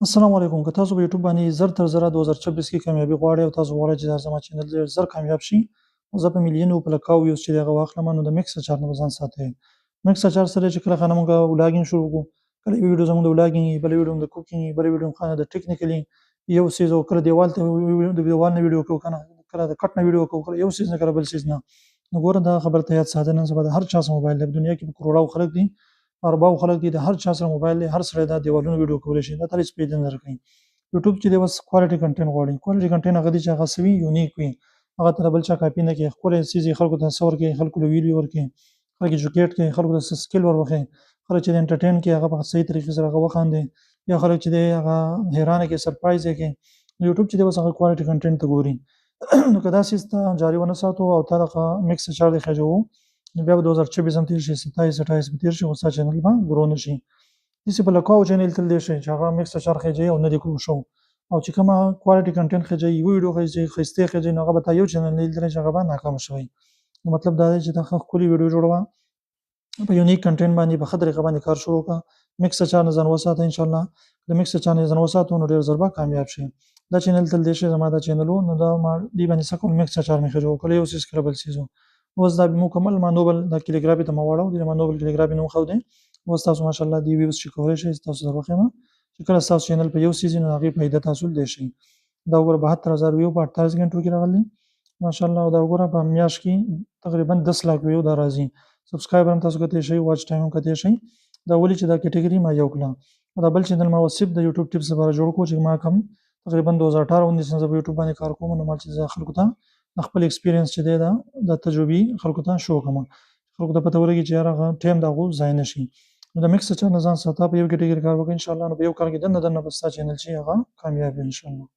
السلام علیکم. که تاسو په یوټیوب باندې زر تر زره 2026 کې کامیابي غواړئ او تاسو غواړئ چې دا زما چینل ډېر زر کامیاب شي، زه په میلیونو په لکاو ویوز چې د هغه واخلم نو د میکس اچار نه به ځان ساتئ. میکس اچار سره چې کله خانه مونږ ولاګینګ شروع کړو، کله یو ویډیو زموږ د ولاګینګ وي، بله ویډیو د کوکینګ وي، بله ویډیو خانه د ټیکنیکلي یو څیز او کله دیوال ته د دیوال نه ویډیو کوو، کنه کله د کټ نه ویډیو کوو، کله یو څیز نه کله بل څیز نه. نو ګوره دا خبره ته یاد ساته، نن سبا د هر چا سره موبایل دی په دنیا کې په کروڑاو خلک دي، ارباو خلک دي، د هر چا سره موبایل دی، هر سړی دا دیوالونو ویډیو کولی شي. دا تاسو پیدا نه درکوي. یوټیوب چې دی بس کوالټي کنټینټ غواړي. کوالټي کنټینټ هغه دی چې هغه سوي یونیک وي، هغه ته بل چا کاپي نه کوي، ښکلی څیز یې خلکو ته څه ورکوي، خلکو له ویډیو ورکوي، خلک ایجوکیټ کوي، خلکو ته څه سکل ور وښيي، خلک چې د انټرټین کوي هغه په صحیح طریقې سره هغه وخاندي، یا خلک چې دی هغه حیرانه کوي، سرپرایز یې کوي. یوټیوب چې دی بس هغه کوالټي کنټینټ ته ګوري. نو که دا سیس ته جاري ونه ساتو او تا دغه میکس اچار دی خېژوو، نو بیا به 2026 هم تېر شي، 27 به تېر شي، خو ستا چینل به ګرو نه شي. داسې په لکاو چینل تل دی شي چې هغه میکس اچار خېژوي او نه دی ګرو شو، او چې کومه کوالټي کنټینټ خېژوي، یو ویډیو خېژوي، ښایسته خېژوي، نو هغه به تا یو چینل نه لیدلی چې هغه به ناکامه شوی. نو مطلب دا دی چې ته ښه ښکلې ویډیو جوړوه، په یونیک کنټینټ باندې په ښه طریقه باندې کار شروع کړه. میکس اچار نه ځان وساته، انشاءالله د میکس اچار نه ځان وساتو نو ډېر ژر به کامیاب شي. دا چینل تل دی شي زما دا چینل و، نو دا ما دې باندې څه کول، میکس اچار مې خېژوو، کله یو څیز کله بل څیز و. اوس دا مکمل ما نوبل دا کلیګرافي ته ما واړو، دې ما نوبل کلیګرافي نوم ښودی. اوس تاسو ماشاءالله دې ویوز چې کولی شئ، تاسو در وښیمه چې کله ستاسو چینل په یو څیز وي نو د هغې فایده تاسو لیدلی شئ. دا وګوره 72,000 ویو په 48 غنټو کې راغلي ماشاءالله، او دا وګوره په میاشت کې تقریبا 10 لاک ویو دا راځي. سبسکرایبر هم تاسو کتلی شئ، واچ ټایم هم کتلی شئ. دا ولې چې دا کټګري ما یو کړه، او دا بل چینل ما صرف د یوټیوب ټپس لپاره جوړ کړو چې ما کوم تقریبا 2018-19 نه زه په یوټیوب باندې کار کوم، نو ما چې زه خلکو ته خپل ایکسپیرینس چې دی دا د تجربې خلکو ته شو کوم، خلکو ته پته ولګي چې یار هغه ټایم د هغو ضایع نه شي. نو د میکس اچار نه ځان ساته، په یو کټګري کار وکړه، انشاءالله نو په یو کال کې دننه به ستا چینل چې هغه کامیاب وي انشاءالله.